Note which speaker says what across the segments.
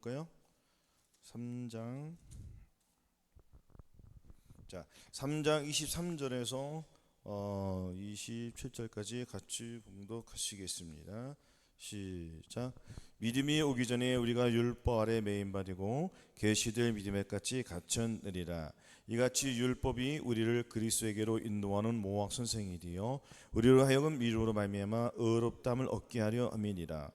Speaker 1: 볼까요? 3장. 자, 3장 23절에서 27절까지 같이 봉독하시겠습니다. 시작. 믿음이 오기 전에 우리가 율법 아래 매인받이고 계시될 믿음에 같이 갇혔느니라. 이같이 율법이 우리를 그리스도에게로 인도하는 모학 선생이디요 우리로 하여금 믿음으로 말미암아 의롭다함을 얻게 하려 함이니라.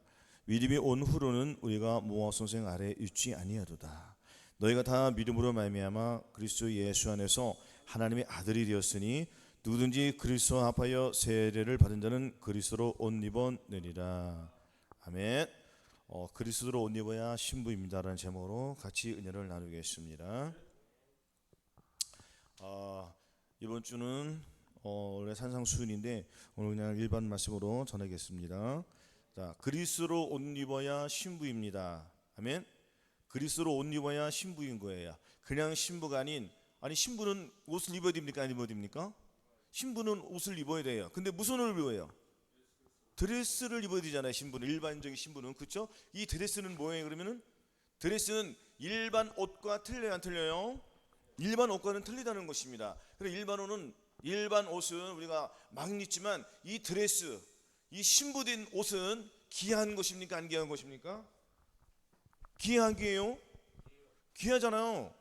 Speaker 1: 믿음이 온 후로는 우리가 모학 선생 아래 있지 아니하도다. 너희가 다 믿음으로 말미암아 그리스도 예수 안에서 하나님의 아들이 되었으니 누구든지 그리스도 합하여 세례를 받은 자는 그리스도로 옷 입었느니라. 아멘. 그리스도로 옷 입어야 신부입니다라는 제목으로 같이 은혜를 나누겠습니다. 이번 주는 원래 산상수훈인데 오늘 그냥 일반 말씀으로 전하겠습니다. 자, 그리스도로 옷 입어야 신부입니다. 아멘. 그리스도로 옷 입어야 신부인 거예요. 그냥 신부가 아니 신부는 옷을 입어야 됩니까? 안 입어야 됩니까? 신부는 옷을 입어야 돼요. 근데 무슨 옷을 입어요? 드레스를 입어야 되잖아요. 신부는, 일반적인 신부는. 그렇죠? 이 드레스는 뭐예요? 그러면은 드레스는 일반 옷과 틀려요, 안 틀려요? 일반 옷과는 틀리다는 것입니다. 그래서 일반 옷은 우리가 막 입지만 이 드레스, 이 신부된 옷은 귀한 것입니까? 안 귀한 것입니까? 귀하게요? 귀하잖아요.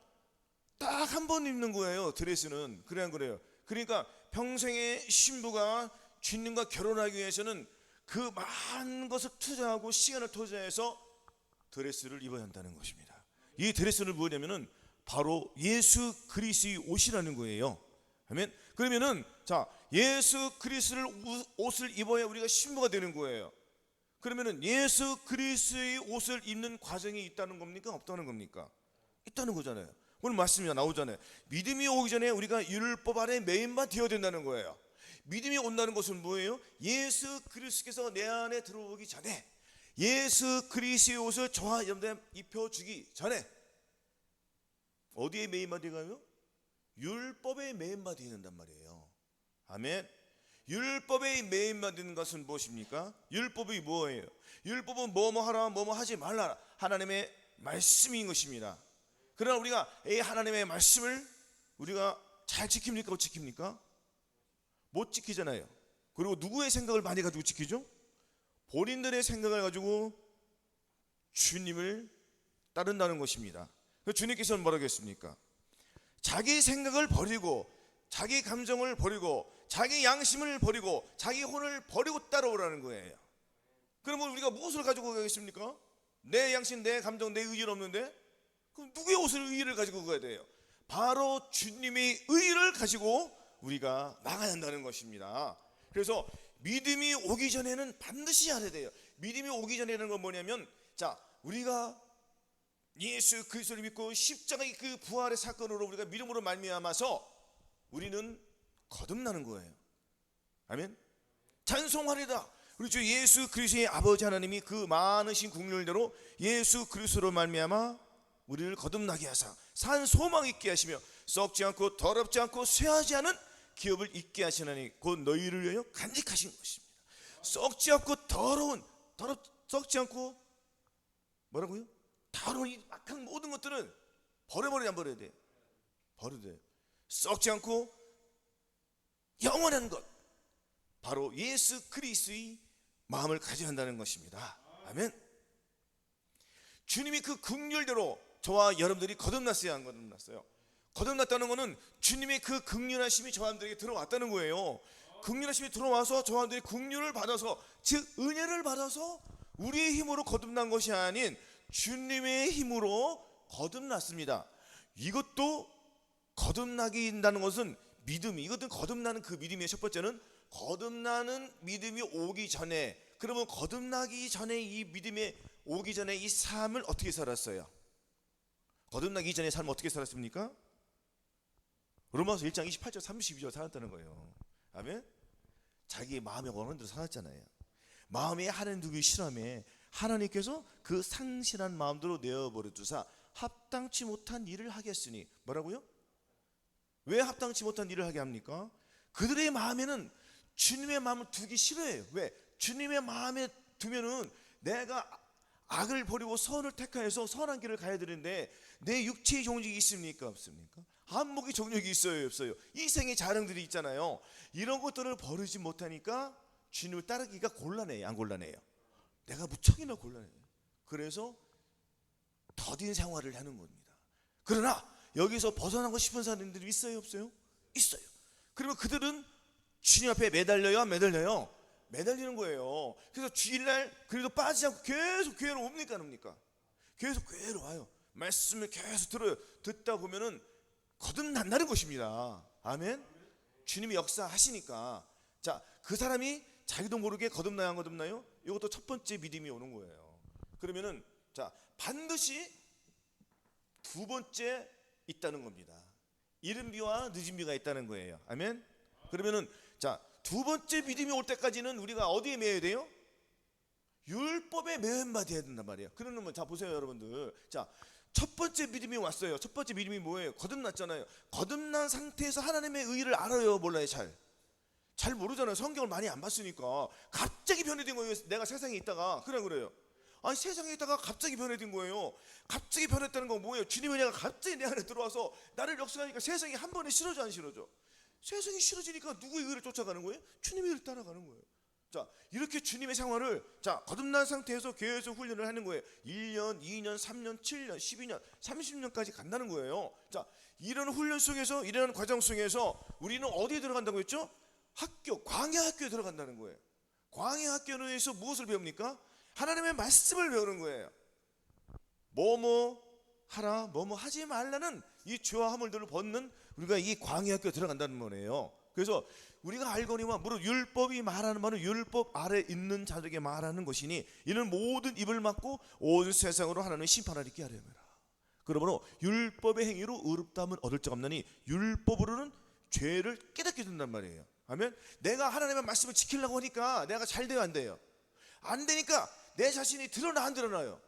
Speaker 1: 딱 한 번 입는 거예요. 드레스는. 그래 안 그래요? 그러니까 평생의 신부가 주님과 결혼하기 위해서는 그 많은 것을 투자하고 시간을 투자해서 드레스를 입어야 한다는 것입니다. 이 드레스는 뭐냐면은 바로 예수 그리스도의 옷이라는 거예요. 아멘. 그러면은 자, 예수 그리스도의 옷을 입어야 우리가 신부가 되는 거예요. 그러면은 예수 그리스도의 옷을 입는 과정이 있다는 겁니까? 없다는 겁니까? 있다는 거잖아요. 오늘 말씀이 나오잖아요. 믿음이 오기 전에 우리가 율법 아래 매인만 되어야 된다는 거예요. 믿음이 온다는 것은 뭐예요? 예수 그리스도께서 내 안에 들어오기 전에, 예수 그리스도의 옷을 저와 여러분들에 입혀주기 전에 어디에 매인만 되가요? 율법에 매인만 되야 된단 말이에요. 아멘. 율법의 매인만 되는 것은 무엇입니까? 율법이 뭐예요? 율법은 뭐뭐 하라 뭐뭐 하지 말라 하나님의 말씀인 것입니다. 그러나 우리가 이 하나님의 말씀을 우리가 잘 지킵니까? 못 지킵니까? 못 지키잖아요. 그리고 누구의 생각을 많이 가지고 지키죠? 본인들의 생각을 가지고 주님을 따른다는 것입니다. 주님께서는 뭐라고 했습니까? 자기 생각을 버리고 자기 감정을 버리고 자기 양심을 버리고 자기 혼을 버리고 따라오라는 거예요. 그러면 우리가 무엇을 가지고 가겠습니까? 내 양심, 내 감정, 내 의의는 없는데 그럼 누구의 옷을 의의를 가지고 가야 돼요? 바로 주님의 의의를 가지고 우리가 나가야 한다는 것입니다. 그래서 믿음이 오기 전에는 반드시 해야 돼요. 믿음이 오기 전에는 건 뭐냐면, 자, 우리가 예수 그리스도를 믿고 십자가의 그 부활의 사건으로 우리가 믿음으로 말미암아서 우리는 거듭나는 거예요. 아멘. 찬송하리다. 우리 주 예수 그리스도의 아버지 하나님이 그 많으신 국률대로 예수 그리스도로 말미암아 우리를 거듭나게 하사 산 소망 있게 하시며 썩지 않고 더럽지 않고 쇠하지 않은 기업을 있게 하시나니 곧 너희를 위하여 간직하신 것입니다. 썩지 않고 썩지 않고 뭐라고요? 더러운 이 악한 모든 것들은 버려야 돼요. 버려야 돼요. 썩지 않고 영원한 것, 바로 예수 그리스도의 마음을 가져야 한다는 것입니다. 아멘. 주님이 그 긍휼대로 저와 여러분들이 거듭났어요, 안 거듭났어요? 거듭났다는 것은 주님의 그 긍휼하심이 저한들에게 들어왔다는 거예요. 긍휼하심이 들어와서 저한들이 긍휼을 받아서, 즉 은혜를 받아서 우리의 힘으로 거듭난 것이 아닌 주님의 힘으로 거듭났습니다. 이것도 거듭나게 된다는 것은 믿음이, 이것도 거듭나는 그 믿음의 첫 번째는 거듭나는 믿음이 오기 전에, 그러면 거듭나기 전에 이 믿음이 오기 전에 이 삶을 어떻게 살았어요? 거듭나기 전에 삶을 어떻게 살았습니까? 로마서 1장 28절 32절 살았다는 거예요. 아멘. 자기 마음에 원하는 대로 살았잖아요. 마음에 하나님 두기 싫어하며 하나님께서 그 상실한 마음대로 내어버려 두사 합당치 못한 일을 하겠으니, 뭐라고요? 왜 합당치 못한 일을 하게 합니까? 그들의 마음에는 주님의 마음을 두기 싫어해요. 왜? 주님의 마음에 두면은 내가 악을 버리고 선을 택하여서 선한 길을 가야 되는데 내 육체의 정욕이 있습니까? 없습니까? 안목의 정욕이 있어요? 없어요? 이 생의 자랑들이 있잖아요. 이런 것들을 버리지 못하니까 주님을 따르기가 곤란해요? 안 곤란해요? 내가 무척이나 곤란해요. 그래서 더딘 생활을 하는 겁니다. 그러나 여기서 벗어나고 싶은 사람들이 있어요? 없어요? 있어요. 그러면 그들은 주님 앞에 매달려요? 안 매달려요? 매달리는 거예요. 그래서 주일날 그래도 빠지지 않고 계속 교회로 옵니까 안 옵니까? 계속 교회로 와요. 말씀을 계속 들어요. 듣다 보면은 거듭난다는 것입니다. 아멘. 주님이 역사하시니까. 자, 그 사람이 자기도 모르게 거듭나요 안 거듭나요? 이것도 첫 번째 믿음이 오는 거예요. 그러면은 자, 반드시 두 번째 있다는 겁니다. 이른 비와 늦은 비가 있다는 거예요. 아멘. 그러면은 자, 두 번째 믿음이 올 때까지는 우리가 어디에 매여야 돼요? 율법에 매여야 된단 말이에요. 그러면 자 보세요 여러분들. 자, 첫 번째 믿음이 왔어요. 첫 번째 믿음이 뭐예요? 거듭났잖아요. 거듭난 상태에서 하나님의 의를 알아요? 몰라요? 잘 모르잖아요. 성경을 많이 안 봤으니까. 갑자기 변해진 거예요. 내가 세상에 있다가 그래요. 아니 세상에 있다가 갑자기 변해진 거예요. 갑자기 변했다는 건 뭐예요? 주님의 은혜가 갑자기 내 안에 들어와서 나를 역사하니까 세상이 한 번에 싫어져 안 싫어져? 세상이 싫어지니까 누구의 의를 쫓아가는 거예요? 주님의 의를 따라가는 거예요. 자, 이렇게 주님의 생활을 자 거듭난 상태에서 교회에서 훈련을 하는 거예요. 1년, 2년, 3년, 7년, 12년, 30년까지 간다는 거예요. 자, 이런 훈련 속에서 이런 과정 속에서 우리는 어디에 들어간다고 했죠? 학교, 광야 학교에 들어간다는 거예요. 광야 학교에서 무엇을 배웁니까? 하나님의 말씀을 배우는 거예요. 뭐뭐 하라, 뭐뭐 하지 말라는 이 죄와 화물들을 벗는 우리가 이 광야 학교에 들어간다는 거예요. 그래서 우리가 알거니와 무릇 율법이 말하는 말은 율법 아래 있는 자들에게 말하는 것이니 이는 모든 입을 막고 온 세상으로 하나님의 심판을 있게 하려 함이라. 그러므로 율법의 행위로 의롭다함을 얻을 자 없나니 율법으로는 죄를 깨닫게 된단 말이에요. 아멘. 내가 하나님의 말씀을 지키려고 하니까 내가 잘 돼요 안 돼요? 안 되니까 내 자신이 드러나 안 드러나요?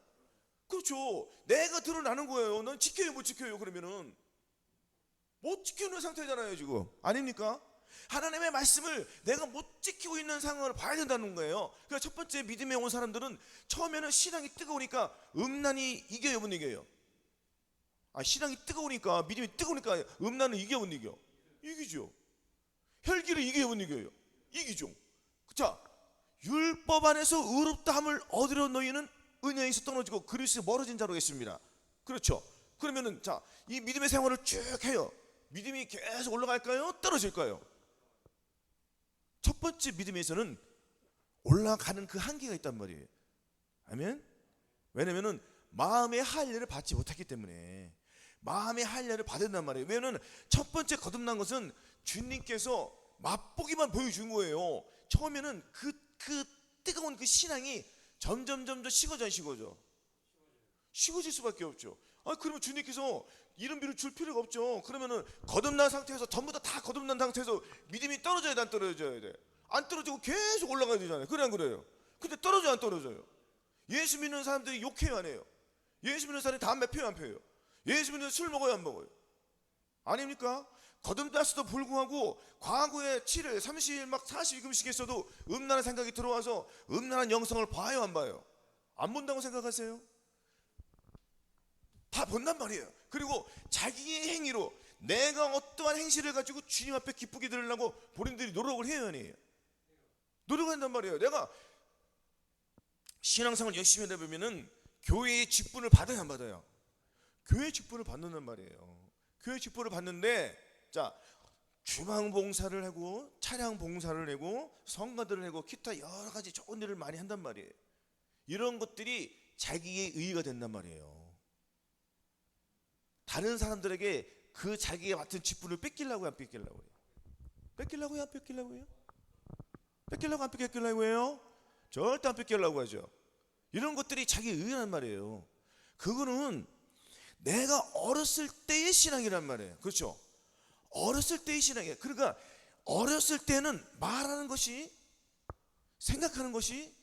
Speaker 1: 그렇죠. 내가 드러나는 거예요. 넌 지켜요 못 지켜요? 그러면은 못 지키는 상태잖아요 지금. 아닙니까? 하나님의 말씀을 내가 못 지키고 있는 상황을 봐야 된다는 거예요. 그러니까 첫 번째 믿음에 온 사람들은 처음에는 신앙이 뜨거우니까 음란이 이겨요 못 이겨요? 신앙이 뜨거우니까 믿음이 뜨거우니까 음란은 이겨 못 이겨? 이기죠. 혈기를 이겨요 못 이겨요? 이기죠. 자, 율법 안에서 의롭다함을 얻으려 너희는 은혜에서 떨어지고 그리스도에 멀어진 자로 있습니다. 그렇죠. 그러면은 자, 이 믿음의 생활을 쭉 해요. 믿음이 계속 올라갈까요? 떨어질까요? 첫 번째 믿음에서는 올라가는 그 한계가 있단 말이에요. 아멘. 왜냐면은 마음의 할례를 받지 못했기 때문에 마음의 할례를 받는단 말이에요. 왜냐면 첫 번째 거듭난 것은 주님께서 맛보기만 보여준 거예요. 처음에는 그 뜨거운 그 신앙이 점점 식어질 수밖에 없죠. 그러면 주님께서 이른비를 줄 필요가 없죠. 그러면은 거듭난 상태에서 전부 다 거듭난 상태에서 믿음이 떨어져야 돼 안 떨어져야 돼? 안 떨어지고 계속 올라가야 되잖아요. 그래 안 그래요? 근데 떨어져 안 떨어져요? 예수 믿는 사람들이 욕해요 안 해요? 예수 믿는 사람이 담배 피워요 안 피워요? 예수 믿는 술 먹어요 안 먹어요? 아닙니까? 거듭났어도 불구하고 과거에 7일, 30일 막 40일 금식했어도 음란한 생각이 들어와서 음란한 영성을 봐요 안 봐요? 안 본다고 생각하세요? 다 본단 말이에요. 그리고 자기의 행위로 내가 어떠한 행실을 가지고 주님 앞에 기쁘게 드리려고 본인들이 노력을 해요 아니에요? 노력한단 말이에요. 내가 신앙생활 열심히 하다 보면은 교회의 직분을 받아야 안 받아요? 교회 직분을 받는단 말이에요. 교회 직분을 받는데 자, 주방 봉사를 하고 차량 봉사를 하고 성가들을 하고 기타 여러 가지 좋은 일을 많이 한단 말이에요. 이런 것들이 자기의 의의가 된단 말이에요. 다른 사람들에게 그 자기가 맡은 직분을 뺏기려고요, 안 뺏기려고요? 뺏기려고요, 안 뺏기려고요? 뺏기려고 안 뺏기려고요? 절대 안 뺏기려고 하죠. 이런 것들이 자기의 의의란 말이에요. 그거는 내가 어렸을 때의 신앙이란 말이에요. 그렇죠? 어렸을 때의 신앙이에요. 그러니까 어렸을 때는 말하는 것이 생각하는 것이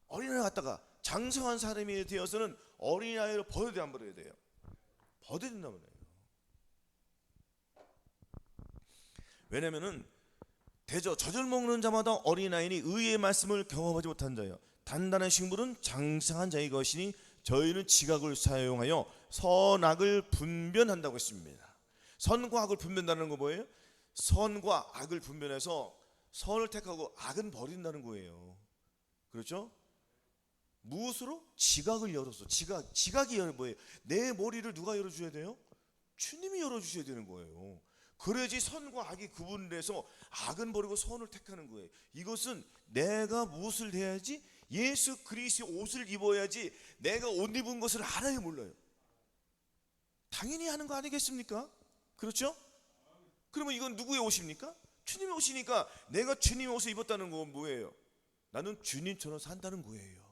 Speaker 1: 어린아이 같다가 장성한 사람이 되어서는 어린아이를 버려야 돼 안 버려야 돼요? 버려야 된단 말이에요. 왜냐면은 대저 젖을 먹는 자마다 어린아이니 의의 말씀을 경험하지 못한 자예요. 단단한 식물은 장성한 자의 것이니 저희는 지각을 사용하여 선악을 분별한다고 했습니다. 선과 악을 분별한다는 거 뭐예요? 선과 악을 분별해서 선을 택하고 악은 버린다는 거예요. 그렇죠? 무엇으로? 지각을 열어서. 지각이 뭐예요? 내 머리를 누가 열어줘야 돼요? 주님이 열어주셔야 되는 거예요. 그래야지 선과 악이 구분을 해서 악은 버리고 선을 택하는 거예요. 이것은 내가 무엇을 해야지? 예수 그리스도의 옷을 입어야지. 내가 옷 입은 것을 알아요, 몰라요? 당연히 하는 거 아니겠습니까? 그렇죠? 그러면 이건 누구의 옷입니까? 주님의 옷이니까 내가 주님의 옷을 입었다는 건 뭐예요? 나는 주님처럼 산다는 거예요.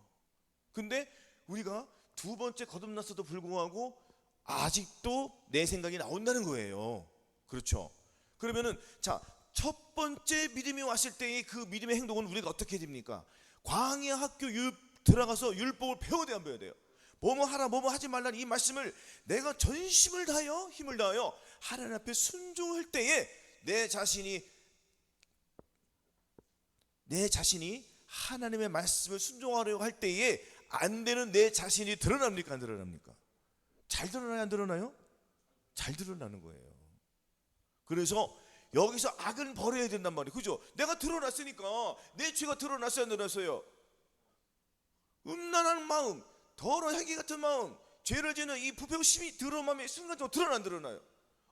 Speaker 1: 근데 우리가 두 번째 거듭났어도 불구하고 아직도 내 생각이 나온다는 거예요. 그렇죠? 그러면은 자, 첫 번째 믿음이 왔을 때의 그 믿음의 행동은 우리가 어떻게 됩니까? 광야 학교 들어가서 율법을 배워야 돼요, 안 배워야 돼요? 뭐뭐 하라 뭐뭐 하지 말라는 이 말씀을 내가 전심을 다하여 힘을 다하여 하나님 앞에 순종할 때에 내 자신이 하나님의 말씀을 순종하려고 할 때에 안 되는 내 자신이 드러납니까, 안 드러납니까? 잘 드러나요, 안 드러나요? 잘 드러나는 거예요. 그래서 여기서 악은 버려야 된단 말이에요. 그죠? 내가 드러났으니까 내 죄가 드러났어요, 안 드러났어요? 음란한 마음, 더러운 행위 같은 마음, 죄를 지는 이 부패심이 드러운 마음이 순간적으로 드러나, 안 드러나요?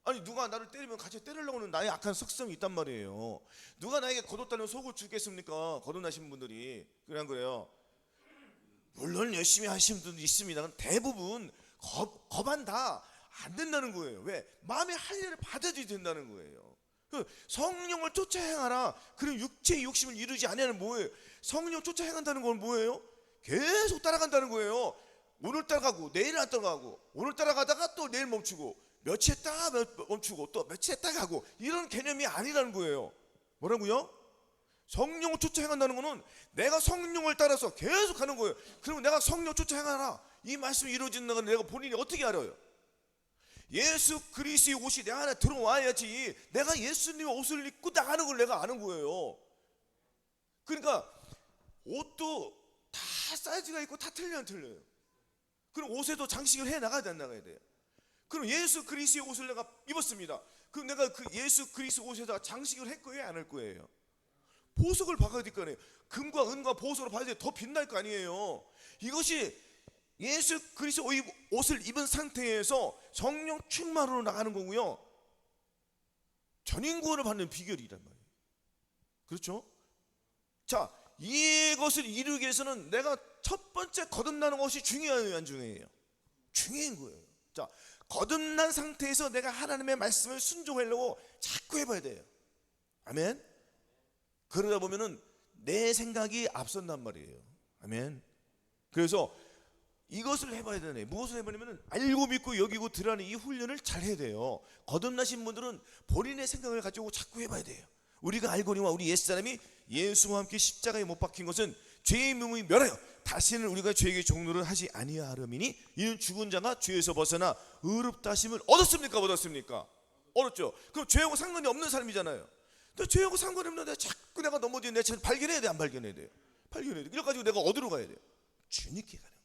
Speaker 1: 아니, 누가 나를 때리면 같이 때리려고 하는 나의 악한 속성이 있단 말이에요. 누가 나에게 거뒀다는 속을 주겠습니까? 거듭나신 분들이. 그냥 그래요. 물론 열심히 하시는 분도 있습니다. 대부분 겁한다 안 된다는 거예요. 왜? 마음의 할례를 받아들여야 된다는 거예요. 성령을 쫓아 행하라. 그럼 육체의 욕심을 이루지 않으면 뭐예요? 성령 쫓아 행한다는 건 뭐예요? 계속 따라간다는 거예요. 오늘 따라가고 내일 안 따라가고, 오늘 따라가다가 또 내일 멈추고, 며칠 했다가 멈추고, 또 며칠 했다가 가고, 이런 개념이 아니라는 거예요. 뭐라고요? 성령을 쫓아 행한다는 거는 내가 성령을 따라서 계속 가는 거예요. 그러면 내가 성령 쫓아 행하라, 이 말씀이 이루어진다는 걸 내가 본인이 어떻게 알아요? 예수 그리스도의 옷이 내 안에 들어와야지 내가 예수님의 옷을 입고 나가는 걸 내가 아는 거예요. 그러니까 옷도 다 사이즈가 있고 다 틀려요. 그럼 옷에도 장식을 해 나가야 돼, 안 나가야 돼요? 그럼 예수 그리스도의 옷을 내가 입었습니다. 그럼 내가 그 예수 그리스도 옷에다가 장식을 할 거예요, 안 할 거예요? 보석을 박아야 될 거 아니에요. 금과 은과 보석으로 봐야 돼. 더 빛날 거 아니에요. 이것이 예수 그리스도 옷을 입은 상태에서 성령 충만으로 나가는 거고요. 전인구원을 받는 비결이란 말이에요. 그렇죠? 자, 이것을 이루기 위해서는 내가 첫 번째 거듭나는 것이 중요해요, 안 중요해요? 중요한 거예요. 자, 거듭난 상태에서 내가 하나님의 말씀을 순종하려고 자꾸 해봐야 돼요. 아멘. 그러다 보면은 내 생각이 앞선단 말이에요. 아멘. 그래서 이것을 해봐야 되네. 무엇을 해보냐면 알고 믿고 여기고 들어가는 이 훈련을 잘 해야 돼요. 거듭나신 분들은 본인의 생각을 가지고 자꾸 해봐야 돼요. 우리가 알거니와 우리 옛사람이 예수와 함께 십자가에 못 박힌 것은 죄의 명이 멸하여 다시는 우리가 죄에게 종노를 하지 아니하려니니 이는 죽은 자가 죄에서 벗어나 의롭다 하심을 얻었습니까, 얻었습니까? 얻었죠. 그럼 죄하고 상관이 없는 사람이잖아요. 또 죄하고 상관이 없는데 자꾸 내가 넘어지는 내 죄를 발견해야 돼, 안 발견해야 돼요? 발견해야 돼. 이래가지고 내가 어디로 가야 돼요? 주님께 가는 거예요.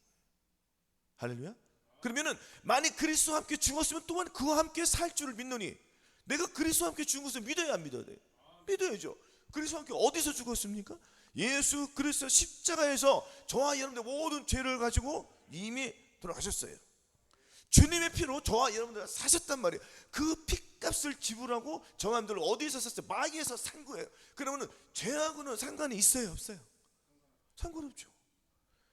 Speaker 1: 할렐루야. 그러면은 만약 그리스도와 함께 죽었으면 또한 그와 함께 살 줄을 믿노니, 내가 그리스도와 함께 죽은 것을 믿어야 안 믿어야 돼요? 믿어야죠. 그리스도와 함께 어디서 죽었습니까? 예수 그리스도 십자가에서 저와 여러분들 모든 죄를 가지고 이미 돌아가셨어요. 주님의 피로 저와 여러분들 사셨단 말이에요. 그 피값을 지불하고 저와 여러분들 어디서 샀어요? 마귀에서 산 거예요. 그러면 죄하고는 상관이 있어요, 없어요? 상관없죠.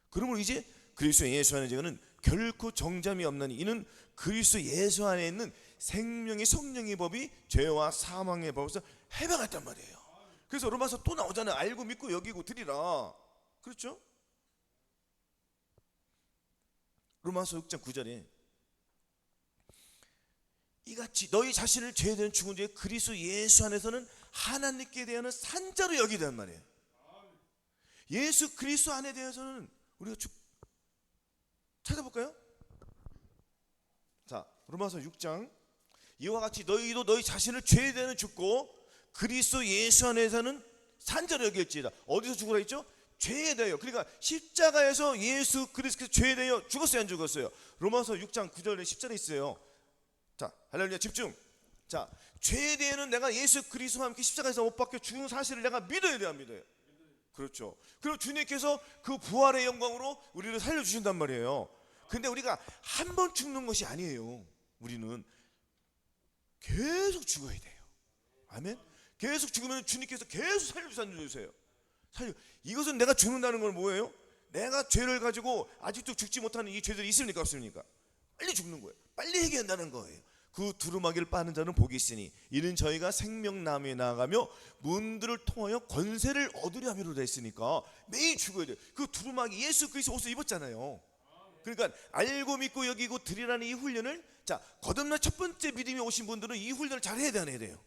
Speaker 1: 그러면 이제 그리스도 예수 안에 죄는 결코 정잠이 없나니 이는 그리스도 예수 안에 있는 생명의 성령의 법이 죄와 사망의 법에서 해방했단 말이에요. 그래서 로마서 또 나오잖아요. 알고 믿고 여기고 드리라. 그렇죠? 로마서 6장 9절에 이같이 너희 자신을 죄에 대한 죽은 죄 그리스도 예수 안에서는 하나님께 대하는 산자로 여기단 말이에요. 예수 그리스도 안에 대해서는 우리가 찾아볼까요? 자, 로마서 6장 이와 같이 너희도 너희 자신을 죄에 대하는 죽고 그리스도 예수 안에서는 산자로 여길지어다. 어디서 죽으라 했죠? 죄에 대하여, 그러니까 십자가에서 예수 그리스도께서 죄에 대하여 죽었어요, 안 죽었어요? 로마서 6장 9절에 10절에 있어요. 자, 할렐루야, 집중. 자, 죄에 대해는 내가 예수 그리스도와 함께 십자가에서 못 박혀 죽은 사실을 내가 믿어야 돼, 안 믿어요? 그렇죠. 그리고 주님께서 그 부활의 영광으로 우리를 살려주신단 말이에요. 근데 우리가 한 번 죽는 것이 아니에요. 우리는 계속 죽어야 돼요. 아멘. 계속 죽으면 주님께서 계속 살려주세요. 이것은 내가 죽는다는 건 뭐예요? 내가 죄를 가지고 아직도 죽지 못하는 이 죄들이 있습니까, 없습니까? 빨리 죽는 거예요. 빨리 해결한다는 거예요. 그 두루마기를 빠는 자는 복이 있으니 이는 저희가 생명나무에 나아가며 문들을 통하여 권세를 얻으려 함이로 되어 있으니까 매일 죽어야 돼요. 그 두루마기, 예수 그리스도 옷을 입었잖아요. 그러니까 알고 믿고 여기고 드리라는 이 훈련을, 자, 거듭난 첫 번째 믿음이 오신 분들은 이 훈련을 잘 해야 돼, 안 해야 돼요?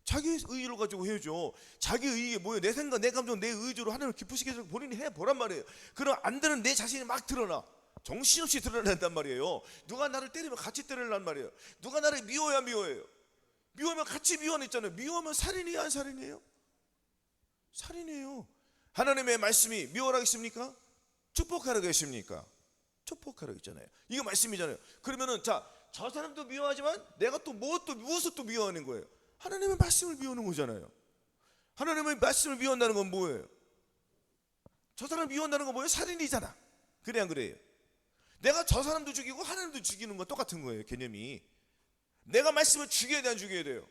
Speaker 1: 자기 의를 가지고 해야죠. 자기 의에 뭐예요? 내 생각, 내 감정, 내 의지로 하나님을 기쁘시게 해서 본인이 해보란 말이에요. 그럼 안 되는 내 자신이 막 드러나. 정신없이 드러난단 말이에요. 누가 나를 때리면 같이 때리란 말이에요. 누가 나를 미워야 미워해요. 미워하면 같이 미워했잖아요. 미워하면 살인이에요, 안 살인이에요? 살인이에요. 하나님의 말씀이 미워라고 했습니까? 축복하라고 했습니까? 축복하라고 했잖아요. 이거 말씀이잖아요. 그러면은, 자, 저 사람도 미워하지만 내가 또 무엇을 또 미워하는 거예요? 하나님의 말씀을 미워하는 거잖아요. 하나님의 말씀을 미워한다는 건 뭐예요? 저 사람 미워한다는 건 뭐예요? 살인이잖아. 그래, 안 그래요? 내가 저 사람도 죽이고 하나님도 죽이는 건 똑같은 거예요, 개념이. 내가 말씀을 죽여야 돼, 안 죽여야 돼요?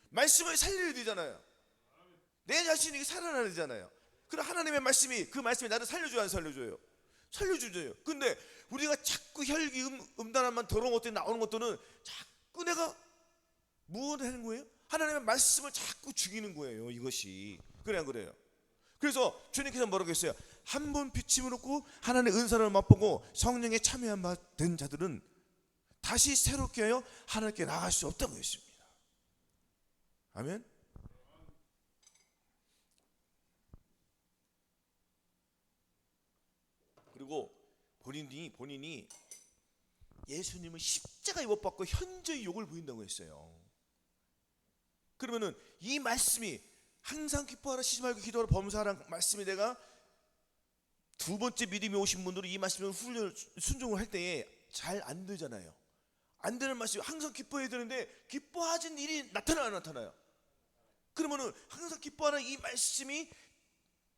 Speaker 1: 말씀을 살려야 되잖아요. 내 자신이 살아나야 되잖아요. 그럼 하나님의 말씀이, 그 말씀이 나를 살려줘요, 안 살려줘요? 살려주죠. 근데 우리가 자꾸 혈기 음란한 더러운 것들이 나오는 것들은 자꾸 내가 무엇을 하는 거예요? 하나님의 말씀을 자꾸 죽이는 거예요, 이것이. 그래, 안 그래요? 그래서 주님께서 뭐라고 했어요? 한 번 비침을 얻고 하나님의 은사를 맛보고 성령에 참여한 바 된 자들은 다시 새롭게 하여 하나님께 나갈 수 없다고 했습니다. 아멘. 그리고 본인이 예수님을 십자가에 못 박고 현저히 욕을 부린다고 했어요. 그러면은 이 말씀이 항상 기뻐하라, 쉬지 말고 기도하라, 범사하라는 말씀이, 내가 두 번째 믿음이 오신 분들은 이 말씀을 순종을 할 때에 잘 안 되잖아요. 안 되는 말씀이, 항상 기뻐해야 되는데 기뻐하진 일이 나타나요, 안 나타나요? 그러면은 항상 기뻐하는 이 말씀이,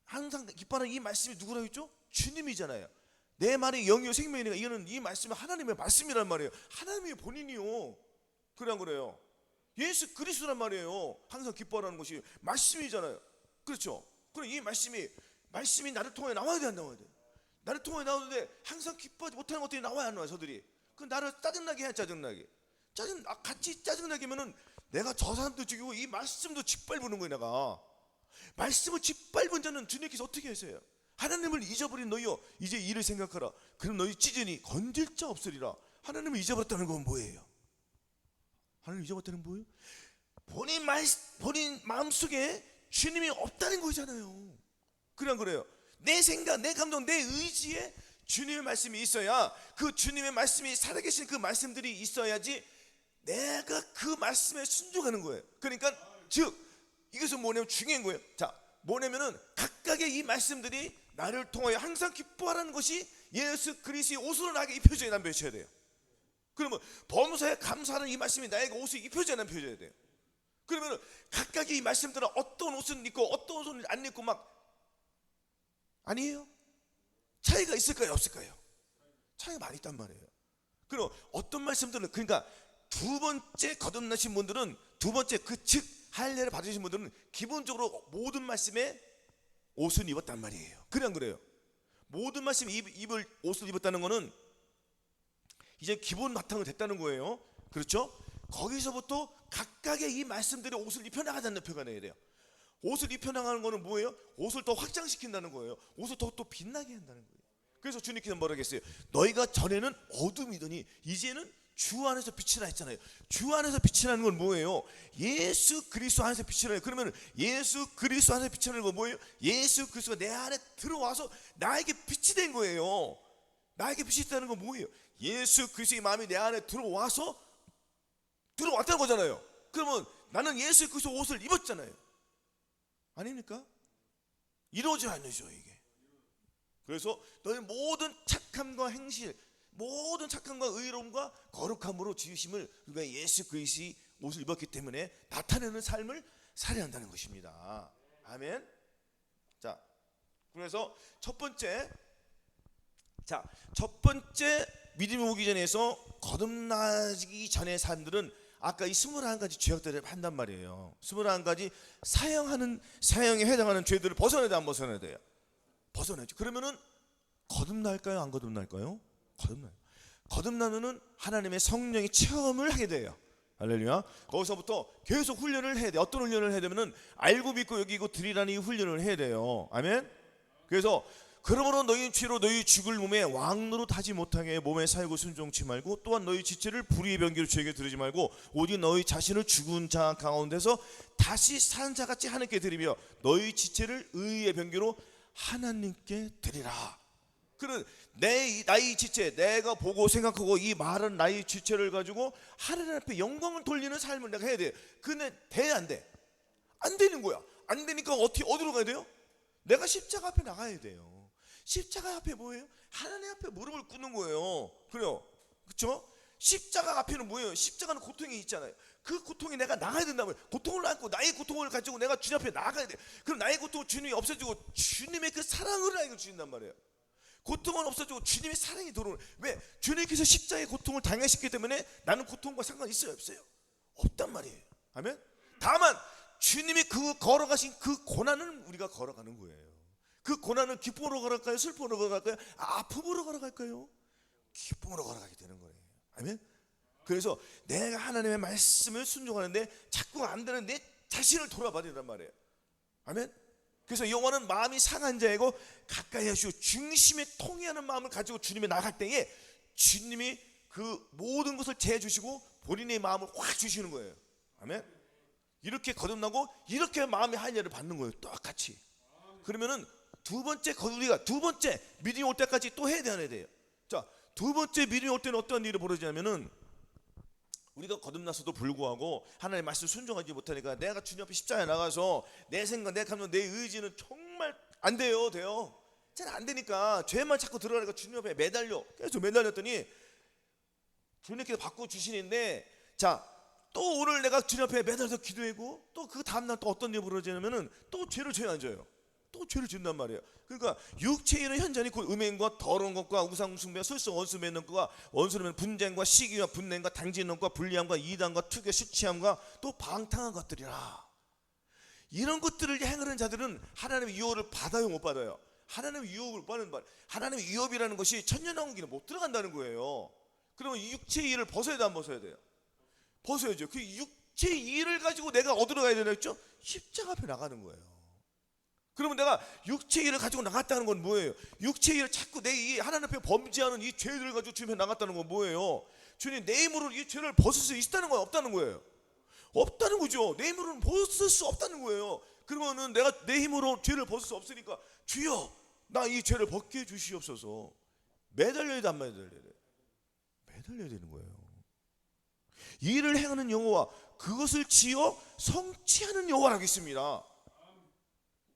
Speaker 1: 항상 기뻐하는 이 말씀이 누구라고 했죠? 주님이잖아요. 내 말이 영이요 생명이니까 이거는, 이 말씀은 하나님의 말씀이란 말이에요. 하나님의 본인이요. 그래, 안 그래요? 예수 그리스도란 말이에요. 항상 기뻐하라는 것이 말씀이잖아요. 그렇죠? 그럼 이 말씀이 나를 통해 나와야 돼, 안 나와야 돼? 나를 통해 나오는데 항상 기뻐하지 못하는 것들이 나와야 안 나와요, 저들이? 그 나를 짜증나게 해야 짜증나게. 같이 짜증나게 하면은 내가 저 사람도 죽이고 이 말씀도 짓밟는 거예요, 내가. 말씀을 짓밟은 자는 주님께서 어떻게 하세요? 하나님을 잊어버린 너희여 이제 이를 생각하라. 그럼 너희 찢으니 건질 자 없으리라. 하나님을 잊어버렸다는 건 뭐예요? 하나님을 잊어버렸다는 건 뭐예요? 본인 마음속에 주님이 없다는 거잖아요. 그래, 안 그래요? 내 생각, 내 감정, 내 의지에 주님의 말씀이 있어야, 그 주님의 말씀이 살아계신 그 말씀들이 있어야지 내가 그 말씀에 순종하는 거예요. 그러니까 즉 이것은 뭐냐면 중요한 거예요. 자, 뭐냐면은 각각의 이 말씀들이 나를 통하여 항상 기뻐하라는 것이 예수 그리스도의 옷으로 나에게 입혀져야, 난 펴져야 돼요. 그러면 범사에 감사하는 이 말씀이 나에게 옷을 입혀져야, 난 펴져야 돼요. 그러면 각각의 이 말씀들은 어떤 옷은 입고 어떤 옷은 안 입고 막, 아니에요? 차이가 있을까요, 없을까요? 차이가 많이 있단 말이에요. 그럼 어떤 말씀들은, 그러니까 두 번째 거듭나신 분들은, 두 번째 즉 할례를 받으신 분들은 기본적으로 모든 말씀에 옷을 입었단 말이에요. 그래, 안 그래요? 모든 말씀에 입을 옷을 입었다는 거는 이제 기본 바탕이 됐다는 거예요. 그렇죠? 거기서부터 각각의 이 말씀들이 옷을 입혀나가자는 표현을 해야 돼요. 옷을 입혀나가는 거는 뭐예요? 옷을 더 확장시킨다는 거예요. 옷을 더 빛나게 한다는 거예요. 그래서 주님께서 뭐라고 했어요? 너희가 전에는 어둠이더니 이제는 주 안에서 빛이라 했잖아요. 주 안에서 빛이라는 건 뭐예요? 예수 그리스도 안에서 빛이라요. 그러면 예수 그리스도 안에서 빛이라는 건 뭐예요? 예수 그리스도가 내 안에 들어와서 나에게 빛이 된 거예요. 나에게 빛이 있다는 건 뭐예요? 예수 그리스도의 마음이 내 안에 들어왔다는 거잖아요. 그러면 나는 예수 그리스도 옷을 입었잖아요. 아닙니까? 이러지 않으죠, 이게. 그래서 너희 모든 착함과 행실, 모든 착함과 의로움과 거룩함으로 지으심을 우리가 예수 그리스도의 옷을 입었기 때문에 나타내는 삶을 살아야 한다는 것입니다. 아멘. 자, 그래서 첫 번째 믿음이 오기 전에서 거듭나기 전의 사람들은 아까 이 21가지 죄악들을 한단 말이에요. 21가지 사형에 해당하는 죄들을 벗어내야 돼, 안 벗어내야 돼요? 벗어내죠. 그러면은 거듭날까요, 안 거듭날까요? 거듭나요. 거듭나면은 하나님의 성령의 체험을 하게 돼요. 할렐루야. 거기서부터 계속 훈련을 해야 돼. 어떤 훈련을 해야 되면은 알고 믿고 여기고 드리라는 이 훈련을 해야 돼요. 아멘. 그래서 그러므로 너희 죄로 너희 죽을 몸에 왕노릇 하지 못하게 몸에 살고 순종치 말고 또한 너희 지체를 불의의 병기로 죄에게 드리지 말고 오직 너희 자신을 죽은 자 가운데서 다시 산 자같이 하나님께 드리며 너희 지체를 의의 병기로 하나님께 드리라. 그는 나의 지체, 내가 보고 생각하고 이 말은 나의 지체를 가지고 하나님 앞에 영광을 돌리는 삶을 내가 해야 돼. 근데 돼, 안 돼? 안 되는 거야. 안 되니까 어디로 가야 돼요? 내가 십자가 앞에 나가야 돼요. 십자가 앞에 뭐예요? 하나님 앞에 무릎을 꿇는 거예요. 그래요, 그렇죠? 십자가 앞에는 뭐예요? 십자가는 고통이 있잖아요. 그 고통이 내가 나가야 된다고요. 고통을 안고 나의 고통을 가지고 내가 주님 앞에 나가야 돼. 그럼 나의 고통을 주님이 없애주고 주님의 그 사랑을 나에게 주신단 말이에요. 고통은 없어지고 주님의 사랑이 들어오는. 왜? 주님께서 십자가의 고통을 당하셨기 때문에 나는 고통과 상관 있어요, 없어요? 없단 말이에요. 아멘. 다만 주님이 그 걸어가신 그 고난은 우리가 걸어가는 거예요. 그 고난은 기쁨으로 걸어갈까요? 슬픔으로 걸어갈까요? 아픔으로 걸어갈까요? 기쁨으로 걸어가게 되는 거예요. 아멘. 그래서 내가 하나님의 말씀을 순종하는데 자꾸 안 되는 내 자신을 돌아봐야 된단 말이에요. 아멘. 그래서 영혼은 마음이 상한 자이고 가까이 하시고 중심에 통해하는 마음을 가지고 주님에 나갈 때에 주님이 그 모든 것을 재주시고 본인의 마음을 확 주시는 거예요. 아멘. 이렇게 거듭나고 이렇게 마음의 한여를 받는 거예요. 똑같이. 그러면은 우리가 두 번째 믿음이 올 때까지 또 해야 돼요. 자, 두 번째 믿음이 올 때는 어떤 일이 벌어지냐면은 우리가 거듭났어도 불구하고 하나님의 말씀 순종하지 못하니까 내가 주님 앞에 십자가에 나가서 내 생각, 내 감정, 내 의지는 정말 안 돼요. 잘 안 되니까 죄만 자꾸 들어가니까 주님 앞에 계속 매달렸더니 주님께서 바꿔주시는데, 자, 또 오늘 내가 주님 앞에 매달려서 기도하고 또 그 다음날 또 어떤 일이 벌어지냐면은 또 죄를 앉아요. 또 죄를 짓는단 말이에요. 그러니까 육체의 일은 현저히 곧 음행과 더러운 것과 우상숭배와 술수 원수 맺는 것과 원수는 분쟁과 시기와 분냄과 당지는 것과 불리함과 이단과 투교 수치함과 또 방탕한 것들이라. 이런 것들을 행하는 자들은 하나님의 유혹을 받아요, 못 받아요? 하나님의 유혹을 받는 말. 하나님의 유혹이라는 것이 천년왕국에는 못 들어간다는 거예요. 그러면 이 육체의 일을 벗어야 돼, 안 벗어야 돼요? 벗어야죠. 그 육체의 일을 가지고 내가 어디로 가야 되나 했죠? 십자가 앞에 나가는 거예요. 그러면 내가 육체의 일을 가지고 나갔다는 건 뭐예요? 육체의 일을 자꾸 내 이 하나님 앞에 범죄하는 이 죄들을 가지고 주님에 나갔다는 건 뭐예요? 주님, 내 힘으로 이 죄를 벗을 수 있다는 건 없다는 거예요. 없다는 거죠. 내 힘으로는 벗을 수 없다는 거예요. 그러면은 내가 내 힘으로 죄를 벗을 수 없으니까 주여, 나 이 죄를 벗게 해주시옵소서. 매달려야 돼, 안 매달려야 돼? 매달려야 되는 거예요. 이 일을 행하는 여호와, 그것을 지어 성취하는 여호와라고 있습니다.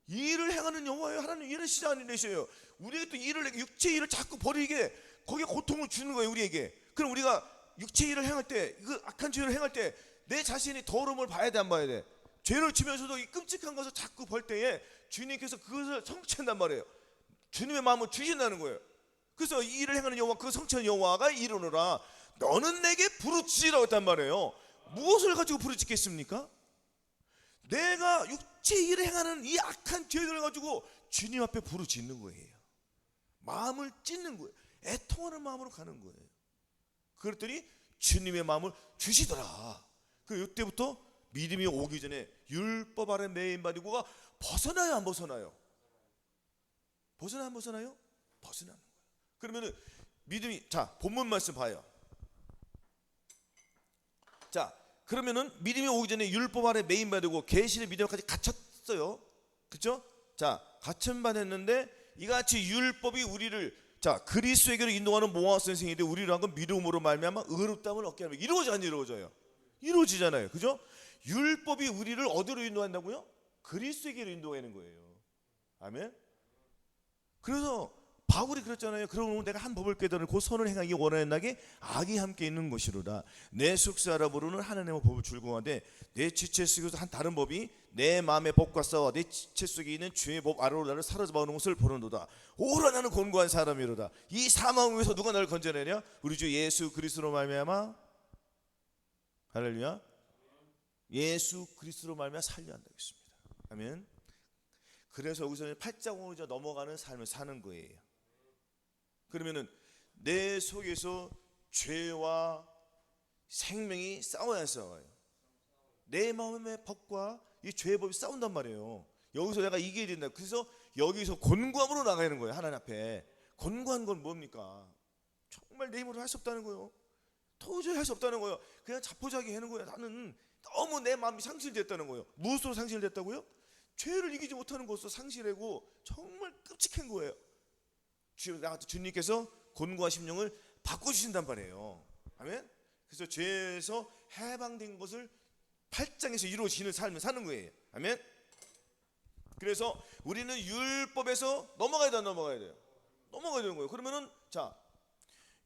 Speaker 1: 이 일을 행하는 여호와예요. 하나님 일을 시작하시는 우리에게 또 육체 일을 자꾸 버리게 거기에 고통을 주는 거예요, 우리에게. 그럼 우리가 육체 일을 행할 때, 그 악한 죄를 행할 때 내 자신이 더러움을 봐야 돼, 안 봐야 돼? 죄를 지면서도 이 끔찍한 것을 자꾸 볼 때에 주님께서 그것을 성취한단 말이에요. 주님의 마음을 주신다는 거예요. 그래서 이 일을 행하는 여호와, 그 성취하는 여호와가 이르노라, 너는 내게 부르짖으라고 했단 말이에요. 무엇을 가지고 부르짖겠습니까? 내가 육체의 일을 행하는 이 악한 죄들을 가지고 주님 앞에 부르짖는 거예요. 마음을 찢는 거예요. 애통하는 마음으로 가는 거예요. 그랬더니 주님의 마음을 주시더라. 그 이때부터 믿음이 오기 전에 율법 아래 매인받이고가 벗어나요, 안 벗어나요? 벗어나요, 안 벗어나요? 벗어나는 거예요. 그러면은 믿음이, 자, 본문 말씀 봐요. 자, 그러면은 믿음이 오기 전에 율법 아래 매인받고 계시의 믿음까지 갇혔어요. 그렇죠? 자, 갇힌받았는데 이같이 율법이 우리를, 자, 그리스도에게로 인도하는 모아 선생인데 우리를 한 건 믿음으로 말미암아 의롭다함을 얻게 하는, 이루어져 안 이루어져요? 이루어지잖아요. 그죠? 율법이 우리를 어디로 인도한다고요? 그리스도에게로 인도하는 거예요. 아멘. 그래서 바울이 그랬잖아요. 그러면 내가 한 법을 깨달은 곧 선을 행하기 원하는 나게 악이 함께 있는 것이로다. 내 속사라 부르는 하나님의 법을 줄공하되 내 지체 속에서 한 다른 법이 내 마음의 법과 싸워 내 지체 속에 있는 죄의 법 아래로 나를 사로잡아오는 것을 보는도다. 오라 나는 곤고한 사람이로다. 이 사망 위에서 누가 나를 건져내냐? 우리 주 예수 그리스도로 말미암아. 할렐루야. 예수 그리스도로 말미암아 살려 한다고 했습니다. 아멘. 그래서 여기서는 팔자공으로 넘어가는 삶을 사는 거예요. 그러면은 내 속에서 죄와 생명이 싸워야 싸워요. 내 마음의 법과 이 죄의 법이 싸운단 말이에요. 여기서 내가 이겨야 된다. 그래서 여기서 곤고함으로 나가는 거예요. 하나님 앞에. 곤고한 건 뭡니까? 정말 내 힘으로 할 수 없다는 거예요. 도저히 할 수 없다는 거예요. 그냥 자포자기 하는 거예요. 나는 너무 내 마음이 상실됐다는 거예요. 무엇으로 상실됐다고요? 죄를 이기지 못하는 것으로 상실하고 정말 끔찍한 거예요. 주님께서 곤고한 심령을 바꿔주신단 말이에요. 아멘. 그래서 죄에서 해방된 것을 8장에서 이루어지는 삶을 사는 거예요. 아멘. 그래서 우리는 율법에서 넘어가야 돼요. 넘어가야 되는 거예요. 그러면은 자,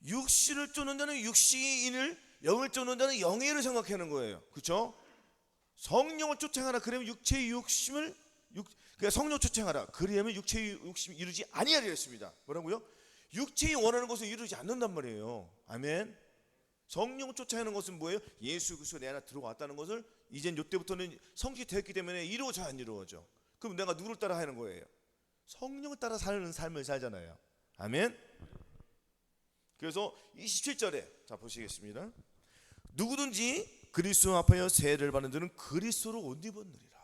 Speaker 1: 육신을 쫓는 자는 육신의 인을, 영을 쫓는 자는 영의 일을 생각하는 거예요. 그렇죠? 성령을 쫓아가라. 그러면 육체의 욕심을 그러니까 성령 쫓아가라. 그러면 육체의 욕심이 이루지 아니하리라 했습니다. 뭐라고요? 육체의 원하는 것을 이루지 않는단 말이에요. 아멘. 성령을 쫓아가는 것은 뭐예요? 예수 그리스도 내 안에 들어왔다는 것을 이젠 이때부터는 성취 되었기 때문에 이루어져 안 이루어져. 그럼 내가 누구를 따라 하는 거예요? 성령을 따라 사는 삶을 살잖아요. 아멘. 그래서 27절에 자 보시겠습니다. 누구든지 그리스도 앞에 세례를 받는 자는 그리스도로 옷 입었느니라.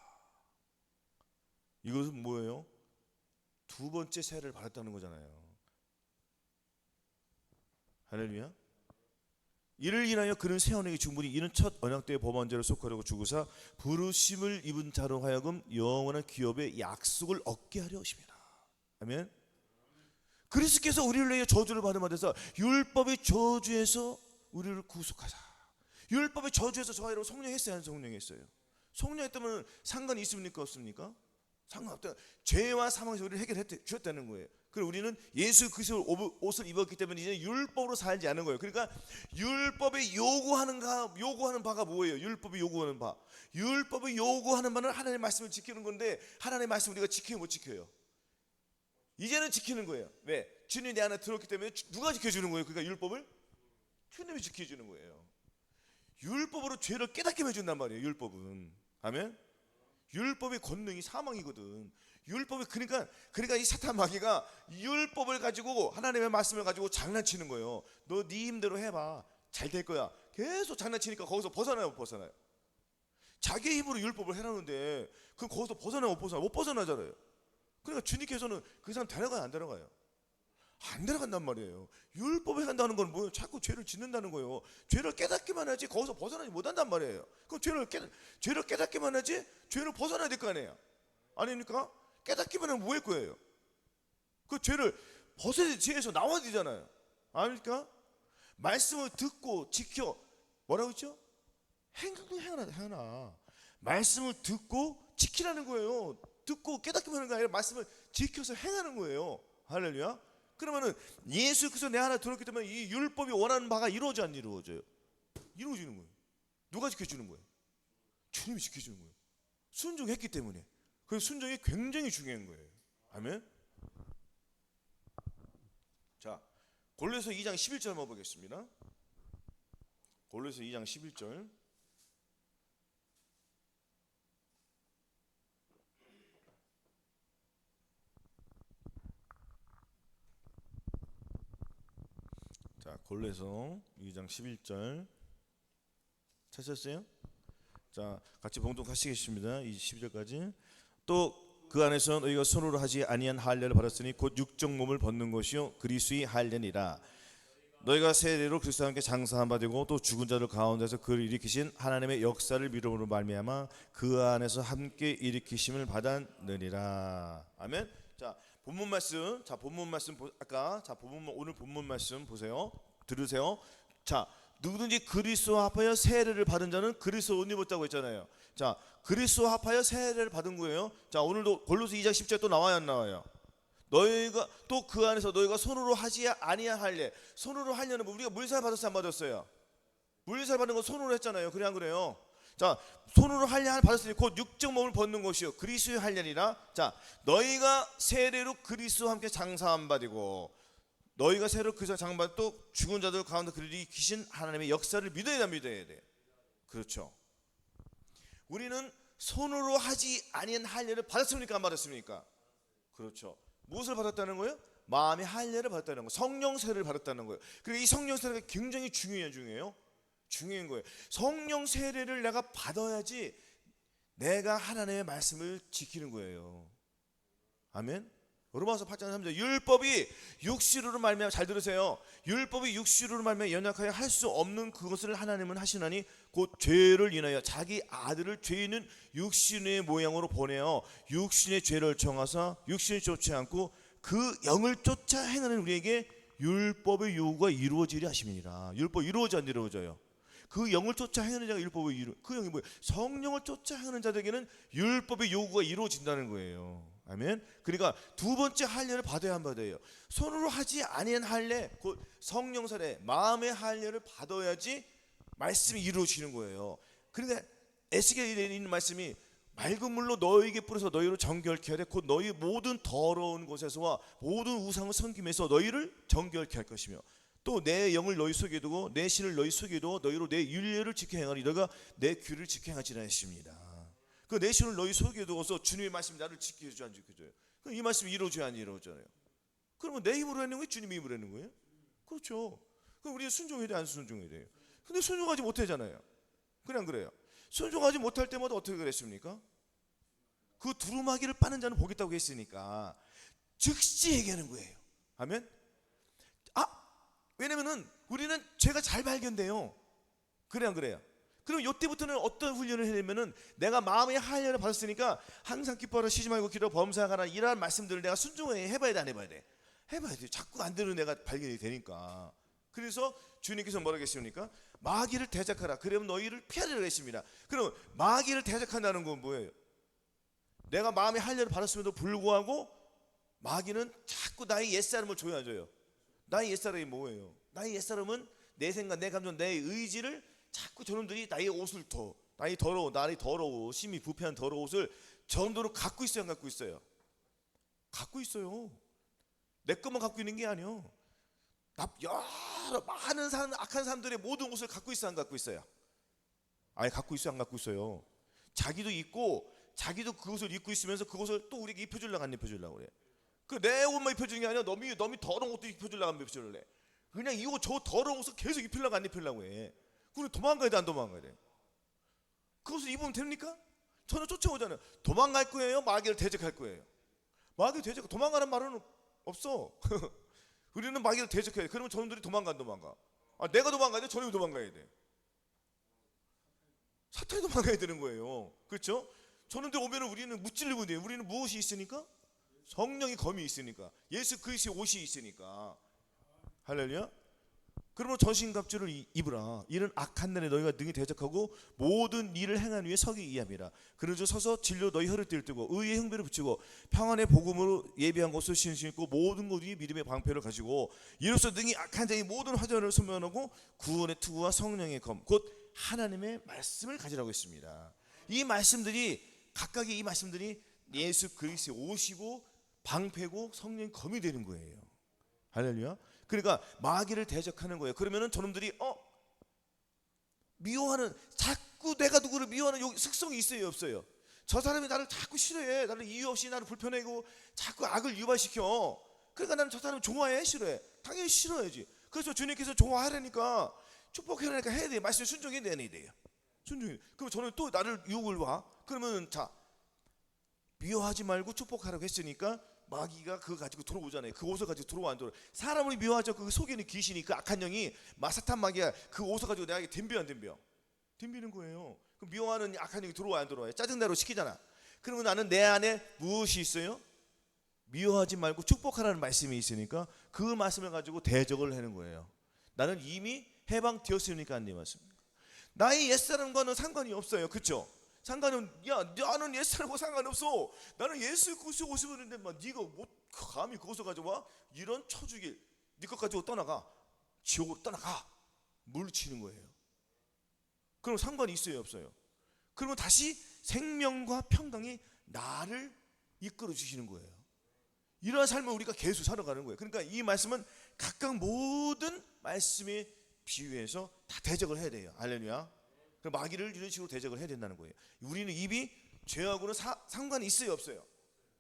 Speaker 1: 이것은 뭐예요? 두 번째 세례를 받았다는 거잖아요. 할렐루야. 이를 인하여 그는 새 언약의 중분이 이는 첫 언약 때의 법한 죄를 속하려고 주고사 부르심을 입은 자로 하여금 영원한 기업의 약속을 얻게 하려 하십니다. 아멘. 그리스도께서 우리를 위해 저주를 받은 바 돼서 율법의 저주에서 우리를 구속하자. 율법의 저주에서 저희로 성령했어요, 안 성령했어요? 성령했다면 상관이 있습니까, 없습니까? 상관없다. 죄와 사망에서 우리를 해결해 주셨다는 거예요. 그리고 우리는 예수 그리스도 옷을 입었기 때문에 이제 율법으로 살지 않는 거예요. 그러니까 율법이 요구하는 바가 뭐예요? 율법이 요구하는 바. 율법이 요구하는 바는 하나님의 말씀을 지키는 건데 하나님의 말씀을 우리가 지켜요, 못 지켜요? 이제는 지키는 거예요. 왜? 주님이 내 안에 들어왔기 때문에 누가 지켜주는 거예요? 그러니까 율법을 주님이 지켜주는 거예요. 율법으로 죄를 깨닫게 해준단 말이에요. 율법은. 아멘. 율법의 권능이 사망이거든. 율법이 그러니까 이 사탄 마귀가 율법을 가지고 하나님의 말씀을 가지고 장난치는 거예요. 너 네 힘대로 해봐, 잘 될 거야. 계속 장난치니까 거기서 벗어나요, 못 벗어나요? 자기 힘으로 율법을 해라는데 그럼 거기서 벗어나요, 못 벗어나잖아요. 그러니까 주님께서는 그 사람 데려가요, 안 데려가요? 안 데려간단 말이에요. 율법에 간다는 건 뭐예요? 자꾸 죄를 짓는다는 거예요. 죄를 깨닫기만 하지 거기서 벗어나지 못한단 말이에요. 그럼 죄를 깨닫기만 하지 죄를 벗어나야 될 거 아니에요? 아닙니까? 깨닫기만 하면 뭐 할 거예요? 그 죄를 벗어야 죄에서 나와야 되잖아요. 아닙니까? 말씀을 듣고 지켜 뭐라고 했죠? 행하나. 말씀을 듣고 지키라는 거예요. 듣고 깨닫기만 하는 게 아니라 말씀을 지켜서 행하는 거예요. 할렐루야. 그러면은 예수 그리스도 내 안에 들어왔기 때문에 이 율법이 원하는 바가 이루어져 안 이루어져요? 이루어지는 거예요. 누가 지켜주는 거예요? 주님이 지켜주는 거예요. 순종했기 때문에. 그래서 순종이 굉장히 중요한 거예요. 아멘. 자, 골로새 2장 11절 한번 보겠습니다. 골로새 2장 11절. 자, 골로새 2장 11절 찾으셨어요? 자, 같이 봉독하시겠습니다. 이 12절까지. 또 그 안에서 너희가 손으로 하지 아니한 할례를 받았으니 곧 육적 몸을 벗는 것이요 그리스도의 할례니라. 너희가 세례로 그리스도와 함께 장사한 바 되고 또 죽은 자들 가운데서 그를 일으키신 하나님의 역사를 믿음으로 말미암아 그 안에서 함께 일으키심을 받았느니라. 아멘. 자, 본문 말씀. 아까 오늘 본문 말씀 보세요. 들으세요. 자, 누구든지 그리스도 합하여 세례를 받은 자는 그리스도 옷 입었다고 했잖아요. 자, 그리스도 합하여 세례를 받은 거예요. 자, 오늘도 골로새 2장 10절 또 나와요, 안 나와요? 너희가 또 그 안에서 너희가 손으로 하지 아니할래. 손으로 하려는 뭐 우리가 물살 받았어요, 안 받았어요? 물살 받는 건 손으로 했잖아요. 그래 안 그래요? 자, 손으로 할례 받았으니 곧 육적 몸을 벗는 것이요 그리스도의 할례니라. 자, 너희가 세례로 그리스도와 함께 장사함 받이고 너희가 세례로 그리스도와 장사받 또 죽은 자들 가운데 그들이 계신 하나님의 역사를 믿어야 돼. 그렇죠. 우리는 손으로 하지 아니한 할례를 받았습니까, 안 받았습니까? 그렇죠. 무엇을 받았다는 거예요? 마음의 할례를 받았다는 거, 성령 세례를 받았다는 거예요. 그리고 이 성령 세례가 굉장히 중요한 거예요. 성령 세례를 내가 받아야지 내가 하나님의 말씀을 지키는 거예요. 아멘. 로마서 8장 3절 율법이 육시로로 말미암아, 잘 들으세요. 율법이 육시로로 말미암아 연약하여 할 수 없는 그것을 하나님은 하시나니 곧 죄를 인하여 자기 아들을 죄 있는 육신의 모양으로 보내어 육신의 죄를 정하사 육신을 쫓지 않고 그 영을 쫓아 행하는 우리에게 율법의 요구가 이루어지리 하심이니라. 율법 이루어져 안 이루어져요? 그 영을 쫓아 행하는 자가 율법을 그 영이 뭐예요? 성령을 쫓아 행하는 자들에게는 율법의 요구가 이루어진다는 거예요. 아멘. 그러니까 두 번째 할례를 받아야 한 받아요. 손으로 하지 아니한 할례, 곧 성령 세례, 마음의 할례를 받아야지 말씀이 이루어지는 거예요. 그러니까 에스겔에 있는 말씀이 맑은 물로 너희에게 뿌려서 너희를 정결케 하되 곧 너희 모든 더러운 곳에서와 모든 우상을 섬김에서 너희를 정결케 할 것이며 또 내 영을 너희 속에 두고 내 신을 너희 속에 두어 너희로 내 율례를 지켜 행하니 너희가 내 규를 지켜 행하지라 했습니다. 그 내 신을 너희 속에 두어서 주님의 말씀이 나를 지켜줘 안 지켜줘요? 그럼 이 말씀이 이루어져야 안 이루어져요? 그러면 내 힘으로 하는 거예요? 주님의 힘으로 하는 거예요? 그렇죠. 그럼 우리는 순종해야 돼, 안 순종해야 돼요? 근데 순종하지 못하잖아요. 그래 안 그래요? 순종하지 못할 때마다 어떻게 그랬습니까? 그 두루마기를 빠는 자는 보겠다고 했으니까 즉시 얘기하는 거예요. 아멘. 왜냐면은 우리는 죄가 잘 발견돼요. 그래 안 그래요? 그럼 이때부터는 어떤 훈련을 해내면은 내가 마음의 할례를 받았으니까 항상 기뻐하라 쉬지 말고 기도 범사하라 이러한 말씀들을 내가 순종해 해봐야 돼, 안 해봐야 돼? 해봐야 돼. 자꾸 안 되는 내가 발견이 되니까. 그래서 주님께서 뭐라고 했습니까? 마귀를 대적하라. 그러면 너희를 피하리라 했습니다. 그럼 마귀를 대적한다는 건 뭐예요? 내가 마음의 할례를 받았음에도 불구하고 마귀는 자꾸 나의 옛사람을 조여줘요. 나의 옛사람이 뭐예요? 나의 옛사람은 내 생각, 내 감정, 내 의지를 자꾸 저놈들이 나의 옷을 나의 더러워, 심히 부패한 더러운 옷을 저놈들은 갖고 있어요, 안 갖고 있어요? 갖고 있어요. 내 것만 갖고 있는 게 아니요. 여러 많은 사람, 악한 사람들의 모든 옷을 갖고 있어요, 안 갖고 있어요? 아예 갖고 있어요, 안 갖고 있어요? 자기도 입고 자기도 그 옷을 입고 있으면서 그 옷을 또 우리에게 입혀주려고 안 입혀주려고 그래. 그 내 옷만 입혀주는 게 아니라 너미 더러운 옷도 입혀주려고 안 입혀줄래. 그냥 이 옷 저 더러운 옷을 계속 입히려고 안 입히려고 해. 그럼 도망가야 돼, 안 도망가야 돼? 그 옷을 입으면 됩니까? 저는 쫓아오잖아요. 도망갈 거예요, 마귀를 대적할 거예요? 마귀를 대적, 도망가는 말은 없어. 우리는 마귀를 대적해야 돼. 그러면 저놈들이 도망가. 내가 도망가야 돼, 저놈이 도망가야 돼. 사탄이 도망가야 되는 거예요. 그렇죠? 저놈들 오면 우리는 무찔르고 돼요. 우리는 무엇이 있으니까? 성령의 검이 있으니까, 예수 그리스도의 옷이 있으니까. 할렐루야. 그러면 전신갑주를 입으라. 이는 악한 날에 너희가 능히 대적하고 모든 일을 행한 위에 서기 이함이라. 그러죠 서서 진료 너희 혀를 띨뜨고 의의 형배를 붙이고 평안의 복음으로 예비한 것을 신고 모든 것 위에 믿음의 방패를 가지고 이로써 능히 악한 자의 모든 화전을 소멸하고 구원의 투구와 성령의 검 곧 하나님의 말씀을 가지라고 했습니다. 이 말씀들이 각각의 이 말씀들이 예수 그리스도의 옷이고 방패고 성령의 검이 되는 거예요. 할렐루야. 그러니까 마귀를 대적하는 거예요. 그러면은 저놈들이 미워하는, 자꾸 내가 누구를 미워하는 습성이 있어요, 없어요? 저 사람이 나를 자꾸 싫어해. 나를 이유 없이 나를 불편해고 자꾸 악을 유발시켜. 그러니까 나는 저 사람을 좋아해, 싫어해? 당연히 싫어야지. 그래서 주님께서 좋아하라니까, 축복하라니까 해야 돼. 말씀에 순종해야 돼요. 순종해. 그럼 저는 또 나를 유혹을 봐. 그러면 자, 미워하지 말고 축복하라고 했으니까 마귀가 그거 가지고 들어오잖아요. 그 옷을 가지고 들어와 안 들어와? 사람을 미워하죠. 그 속에 있는 귀신이, 그 악한 영이, 마사탄 마귀가 그 옷을 가지고 내가 덤벼 안 덤벼? 덤비는 거예요. 그 미워하는 악한 영이 들어와 안 들어와요? 짜증나로 시키잖아. 그러면 나는 내 안에 무엇이 있어요? 미워하지 말고 축복하라는 말씀이 있으니까 그 말씀을 가지고 대적을 하는 거예요. 나는 이미 해방되었으니까 안 말씀입니다. 나의 옛사람과는 상관이 없어요. 그렇죠? 상관이 야 나는 옛사람하고 상관없어. 나는 예수 그리스도 오시는데 막 네가 뭐 감히 그것을 가져와? 이런 처주기 네 것 가지고 떠나가. 지옥으로 떠나가. 물리치는 거예요. 그럼 상관이 있어요 없어요? 그러면 다시 생명과 평강이 나를 이끌어 주시는 거예요. 이러한 삶을 우리가 계속 살아가는 거예요. 그러니까 이 말씀은 각각 모든 말씀에 비유해서 다 대적을 해야 돼요. 할렐루야. 마귀를 이런 식으로 대적을 해야 된다는 거예요. 우리는 입이 죄하고는 상관이 있어요 없어요?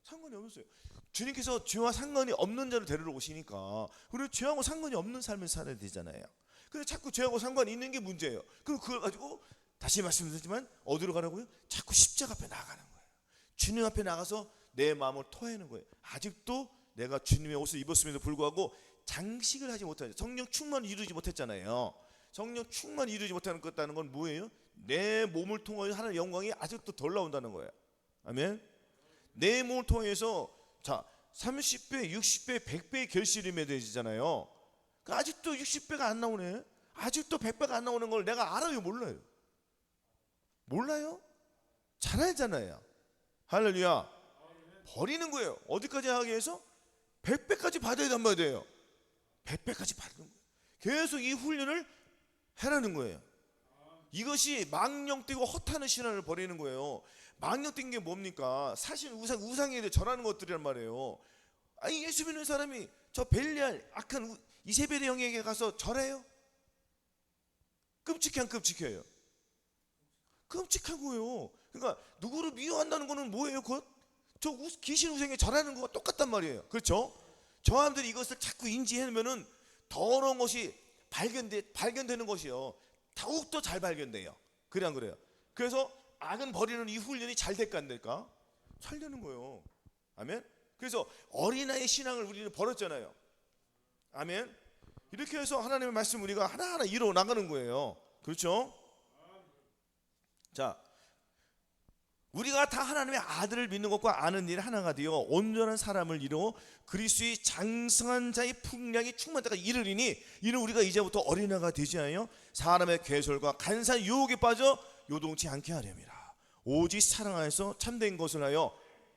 Speaker 1: 상관이 없어요. 주님께서 죄와 상관이 없는 자를 데리러 오시니까 우리 죄하고 상관이 없는 삶을 살아야 되잖아요. 근데 자꾸 죄하고 상관이 있는 게 문제예요. 그럼 그걸 가지고 다시 말씀드리지만 어디로 가라고요? 자꾸 십자가 앞에 나가는 거예요. 주님 앞에 나가서 내 마음을 토해내는 거예요. 아직도 내가 주님의 옷을 입었음에도 불구하고 장식을 하지 못하죠. 성령 충만을 이루지 못했잖아요. 성령 충만을 이루지 못하는 것다는 건 뭐예요? 내 몸을 통하여 하나님의 영광이 아직도 덜 나온다는 거예요. 아멘. 내 몸을 통해서 자 30배, 60배, 100배의 결실이 맺어지잖아요. 아직도 60배가 안 나오네. 아직도 100배가 안 나오는 걸 내가 알아요 몰라요? 몰라요? 잘 알잖아요. 할렐루야. 버리는 거예요. 어디까지 하기 위해서? 100배까지 받아야 된단 말이에요. 100배까지 받는 거예요. 계속 이 훈련을 해라는 거예요. 이것이 망령되고 허탄한 신앙을 버리는 거예요. 망령된 게 뭡니까? 사실 우상에 대해 절하는 것들이란 말이에요. 아니 예수 믿는 사람이 저 벨리알 악한 이세벨의 형에게 가서 절해요? 끔찍해 안 끔찍해요? 끔찍한 거예요. 그러니까 누구를 미워한다는 거는 뭐예요? 그것? 저 귀신 우상에 절하는 거와 똑같단 말이에요. 그렇죠? 저 사람들이 이것을 자꾸 인지해내면은 더러운 것이 발견되는 것이요. 더욱더 잘 발견돼요. 그래 안 그래요? 그래서 악은 버리는 이 훈련이 잘 될까 안 될까? 잘 되는 거예요. 아멘. 그래서 어린아이의 신앙을 우리는 버렸잖아요. 아멘. 이렇게 해서 하나님의 말씀 우리가 하나하나 이루어 나가는 거예요. 그렇죠? 자, 우리가 다 하나님의 아들을 믿는 것과 아는 일 하나가 되어 온전한 사람을 이루어 그리스도의 장성한 자의 풍량이 충만한 때가 이르리니 이는 우리가 이제부터 어린아가 되지 않으며 사람의 괴솔과 간사한 유혹에 빠져 요동치 않게 하렵니다. 오직 사랑 안에서 참된 것을 하여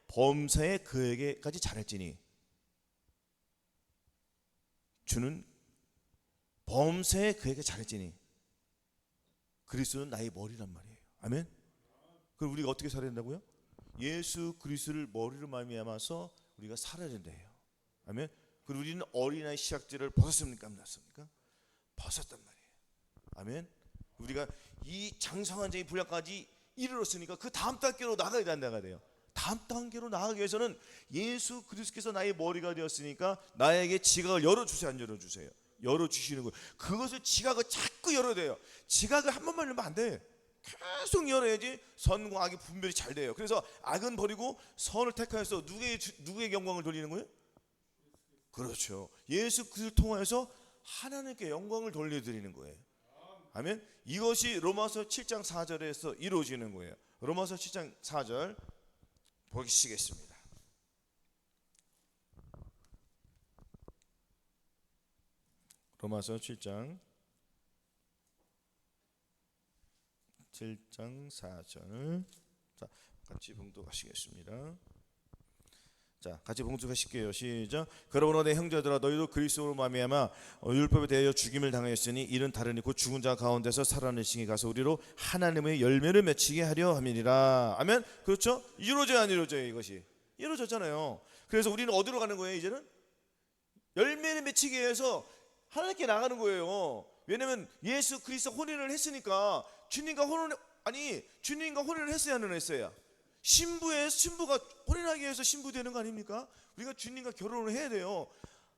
Speaker 1: 범사에 그에게까지 잘할지니 주는 범사에 그에게 잘할지니 그리스도는 나의 머리란 말이에요. 아멘. 그럼 우리가 어떻게 살아야 된다고요? 예수 그리스도를 머리로 말미암아서 우리가 살아야 된대요. 아멘. 그리고 우리는 어린아이 시작제를 벗었습니까? 안 났습니까? 벗었단 말이에요. 아멘. 우리가 이 장성한 자의 분량까지 이르렀으니까 그 다음 단계로 나가야 된다가 돼요. 다음 단계로 나가기 위해서는 예수 그리스도께서 나의 머리가 되었으니까 나에게 지각을 열어주세요. 안 열어주세요? 열어주시는 거예요. 그것을 지각을 자꾸 열어야 돼요. 지각을 한 번만 열면 안 돼. 계속 열어야지 선과 악이 분별이 잘 돼요. 그래서 악은 버리고 선을 택하여서 누구의 영광을 돌리는 거예요? 그렇죠. 예수 그리스도를 통해서 하나님께 영광을 돌려드리는 거예요. 아멘. 이것이 로마서 7장 4절에서 이루어지는 거예요. 로마서 7장 4절 보시겠습니다. 로마서 7장 4절. 자, 같이 봉독하시겠습니다. 자, 같이 봉독하실게요. 시작. 그러므로 내 형제들아 너희도 그리스도로 말미암아 율법에 대하여 죽임을 당하였으니 이는 다르니 곧 죽은 자 가운데서 살아내시게 가서 우리로 하나님의 열매를 맺히게 하려 함이니라. 아멘. 그렇죠? 이루어져야 안 이루어져요? 이것이 이루어졌잖아요. 그래서 우리는 어디로 가는 거예요? 이제는 열매를 맺히기 위해서 하나님께 나가는 거예요. 왜냐면 예수 그리스도 혼인을 했으니까 주님과 혼인을 했어야 안 했어야? 신부가 혼인하기 위해서 신부되는 거 아닙니까? 우리가 주님과 결혼을 해야 돼요.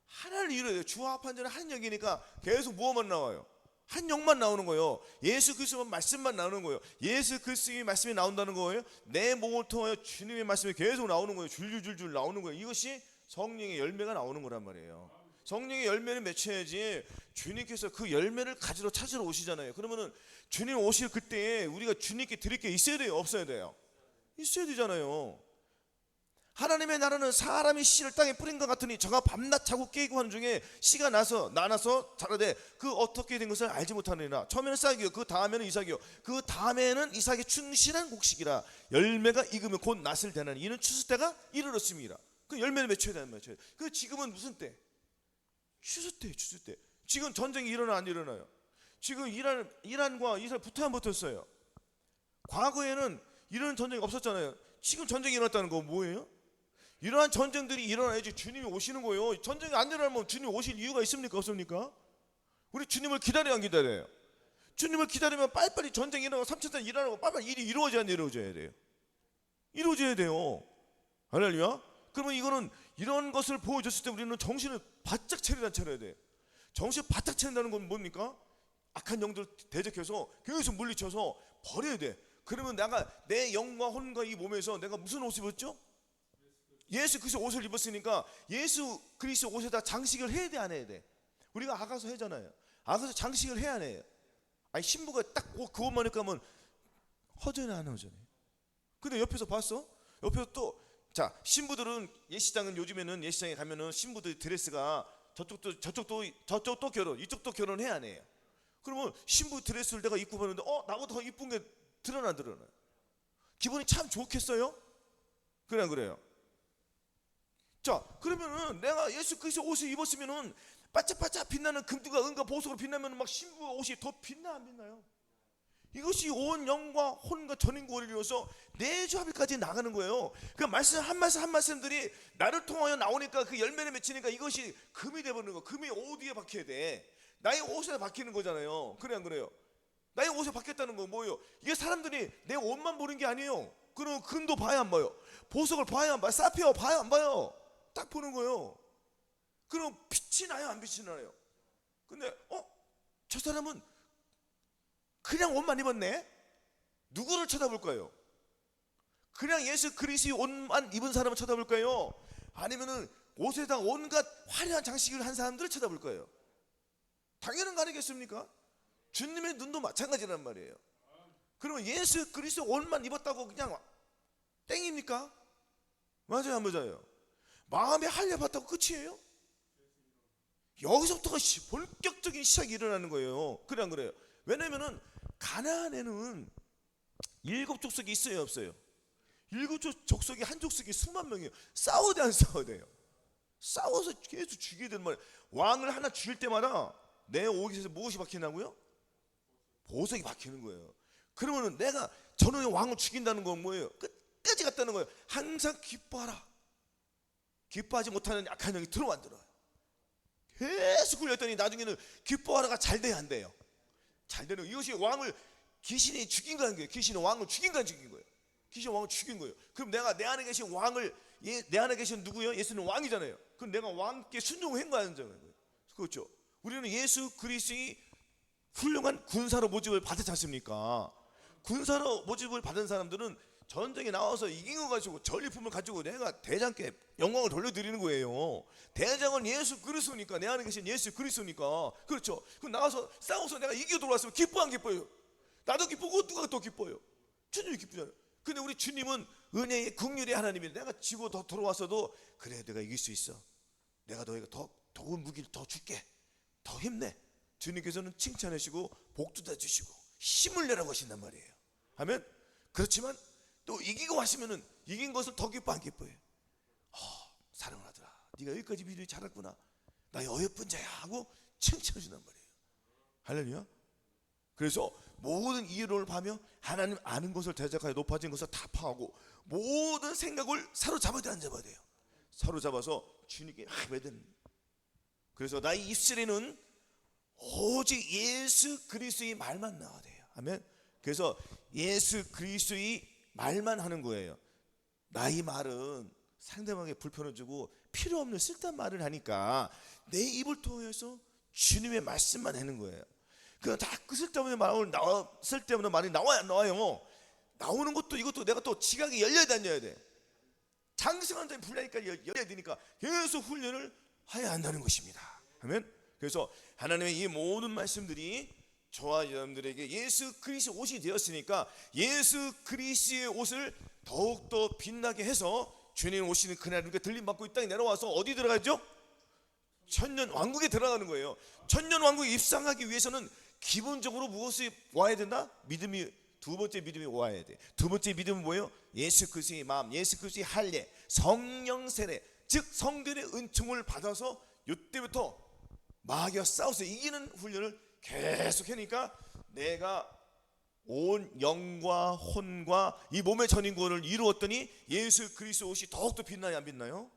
Speaker 1: 하나를 이뤄야 돼요. 주와 합한 자는 한 영이니까 계속 무엇만 나와요? 한 영만 나오는 거예요. 예수 그리스도의 말씀만 나오는 거예요. 예수 그리스도의 말씀이 나온다는 거예요. 내 몸을 통하여 주님의 말씀이 계속 나오는 거예요. 줄줄줄줄 나오는 거예요. 이것이 성령의 열매가 나오는 거란 말이에요. 성령의 열매를 맺혀야지 주님께서 그 열매를 가지러 찾으러 오시잖아요. 그러면은 주님 오실 그때에 우리가 주님께 드릴 게 있어야 돼요? 없어야 돼요? 있어야 되잖아요. 하나님의 나라는 사람이 씨를 땅에 뿌린 것 같으니 저가 밤낮 자고 깨고 하는 중에 씨가 나나서 자라되 그 어떻게 된 것을 알지 못하느니라. 처음에는 싹이요, 그 다음에는 이삭이요, 그 다음에는 이삭의 충실한 곡식이라. 열매가 익으면 곧 낫을 대나니 이는 추수 때가 이르렀습니다. 그 열매를 맺혀야 되는 거죠. 그 지금은 무슨 때? 추수 때. 지금 전쟁이 일어나 안 일어나요? 지금 이란과 이스라엘 붙어 안 붙었어요? 과거에는 이런 전쟁이 없었잖아요. 지금 전쟁이 일어났다는 거 뭐예요? 이러한 전쟁들이 일어나야지 주님이 오시는 거예요. 전쟁이 안 일어나면 주님이 오실 이유가 있습니까? 없습니까? 우리 주님을 기다려야 안 기다려요? 주님을 기다리면 빨리빨리 전쟁이 일어나고 3천년 일어나고 빨리빨리 일이 이루어져야 안 이루어져야 돼요? 이루어져야 돼요. 할렐루야. 그러면 이거는 이런 것을 보여줬을 때 우리는 정신을 바짝 차려야 돼요. 정신을 바짝 차린다는 건 뭡니까? 악한 영들 대적해서 계속 물리쳐서 버려야 돼. 그러면 내가 내 영과 혼과 이 몸에서 내가 무슨 옷을 입었죠? 예수 그리스도 옷을 입었으니까 예수 그리스도 옷에다 장식을 해야 돼, 안 해야 돼? 우리가 아가서 하잖아요. 아가서 장식을 해야 안 해요? 아니 신부가 딱 그 옷만 입고 하면 허전해 안 허전해? 근데 옆에서 봤어? 옆에서 또 자, 신부들은 예시장은 요즘에는 예시장에 가면은 신부들 드레스가 저쪽도 결혼, 이쪽도 결혼해야 안 해요? 그러면 신부 드레스를 내가 입고 봤는데 나보다 더 이쁜 게 드러나요? 기분이 참 좋겠어요? 그래 안 그래요? 자, 그러면은 내가 예수 그리스도 옷을 입었으면은 반짝반짝 빛나는 금두가 은과 보석으로 빛나면 막 신부 옷이 더 빛나 안 빛나요? 이것이 온 영과 혼과 전인과 이루어서 내주합일까지 나가는 거예요. 그 말씀 한 말씀들이 나를 통하여 나오니까 그 열매를 맺히니까 이것이 금이 되버리는 거. 금이 옷 위에 박혀야 돼. 나의 옷에 박히는 거잖아요. 그래 안 그래요? 나의 옷에 박혔다는 건 뭐예요? 이게 사람들이 내 옷만 보는 게 아니에요. 그럼 금도 봐야 안 봐요? 보석을 봐야 안 봐요? 사피어 봐야 안 봐요? 딱 보는 거예요. 그럼 빛이 나요, 안 빛이 나요? 근데 저 사람은 그냥 옷만 입었네? 누구를 쳐다볼까요? 그냥 예수 그리스도의 옷만 입은 사람을 쳐다볼까요? 아니면은 옷에다 온갖 화려한 장식을 한 사람들을 쳐다볼까요? 당연한 거 아니겠습니까? 주님의 눈도 마찬가지란 말이에요. 그러면 예수 그리스도 옷만 입었다고 그냥 땡입니까? 맞아요, 안 맞아요? 마음에 할려봤다고 끝이에요? 여기서부터가 본격적인 시작이 일어나는 거예요. 그래 안 그래요? 왜냐면은 가나안에는 7족속이 있어요, 없어요? 7족속이 한 족속이 수만 명이에요. 싸워도 안 싸워도요? 싸워서 계속 죽이게 되는 말이에요. 왕을 하나 죽일 때마다 내 옷에서 무엇이 박히냐고요? 보석이 박히는 거예요. 그러면은 내가 저놈의 왕을 죽인다는 건 뭐예요? 끝까지 갔다는 거예요. 항상 기뻐하라. 기뻐하지 못하는 약한 영이 들어만들어요. 계속 굴렸더니 나중에는 기뻐하라가 잘 돼야 안 돼요? 잘 되는 거예요. 이것이 왕을 귀신이 죽인 거는 거예요. 귀신이 왕을 죽인 거예요. 귀신이 왕을 죽인 거예요. 그럼 내가 내 안에 계신 왕을 내 안에 계신 누구예요? 예수는 왕이잖아요. 그럼 내가 왕께 순종한 거야, 안 거예요? 그렇죠. 우리는 예수 그리스도의 훌륭한 군사로 모집을 받았지 않습니까? 군사로 모집을 받은 사람들은 전쟁에 나와서 이긴 거 가지고 전리품을 가지고 내가 대장께 영광을 돌려드리는 거예요. 대장은 예수 그리스도니까, 내 안에 계신 예수 그리스도니까. 그렇죠. 그럼 나가서 싸워서 내가 이겨 돌아왔으면 기뻐 안 기뻐요? 나도 기쁘고 누가 더 기뻐요? 주님이 기쁘잖아요. 근데 우리 주님은 은혜의 긍휼의 하나님이 내가 지고 더 돌아왔어도 그래 내가 이길 수 있어. 내가 너희가 더 좋은 무기를 더 줄게. 더 힘내. 주님께서는 칭찬하시고 복도 다 주시고 힘을 내라고 하신단 말이에요. 아멘. 그렇지만 또 이기고 하시면은 이긴 것을 더 기뻐 안 기뻐해요? 사랑하더라. 네가 여기까지 믿음이 자랐구나. 나의 어여쁜 자야 하고 칭찬해 준단 말이에요. 할렐루야. 그래서 모든 이유를 파며 하나님 아는 것을 대적하여 높아진 것을 다 파하고 모든 생각을 사로잡아야 돼, 안 잡아야 돼요? 사로잡아서 주님께 하면 되는. 그래서 나의 입술에는 오직 예수 그리스도의 말만 나와야 돼요. 아멘. 그래서 예수 그리스도의 말만 하는 거예요. 나의 말은 상대방에게 불편을 주고 필요 없는 쓸데없는 말을 하니까 내 입을 통해서 주님의 말씀만 하는 거예요. 그 다 그 쓸데없는 말이 나와야 안 나와요? 나오는 것도 이것도 내가 또 지각이 열려야 다녀야 돼. 장성한 자의 분량이니까 열려야 되니까 계속 훈련을 해야 한다는 것입니다. 아멘. 그래서 하나님의 이 모든 말씀들이 저와 여러분들에게 예수 그리스도의 옷이 되었으니까 예수 그리스도의 옷을 더욱더 빛나게 해서 주님 오시는 그날 우리가 들림 받고 이 땅에 내려와서 어디 들어가죠? 천년 왕국에 들어가는 거예요. 천년 왕국에 입성하기 위해서는 기본적으로 무엇이 와야 된다? 믿음이, 두 번째 믿음이 와야 돼. 두 번째 믿음은 뭐예요? 예수 그리스도의 마음, 예수 그리스도의 할례, 성령 세례, 즉 성결의 은총을 받아서 이때부터 마귀와 싸워서 이기는 훈련을 계속 하니까 내가 온 영과 혼과 이 몸의 전인구원을 이루었더니 예수 그리스도 옷이 더욱더 빛나요, 안 빛나요?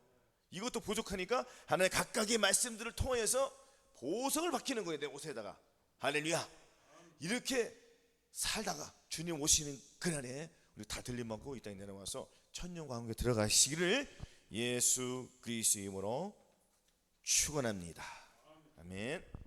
Speaker 1: 이것도 부족하니까 하나님의 각각의 말씀들을 통해서 보석을 박히는 거예요, 내 옷에다가. 할렐루야. 이렇게 살다가 주님 오시는 그날에 우리 다 들림 받고 이 땅에 내려와서 천년왕국에 들어가시기를 예수 그리스도의 이름으로 축원합니다. 아멘.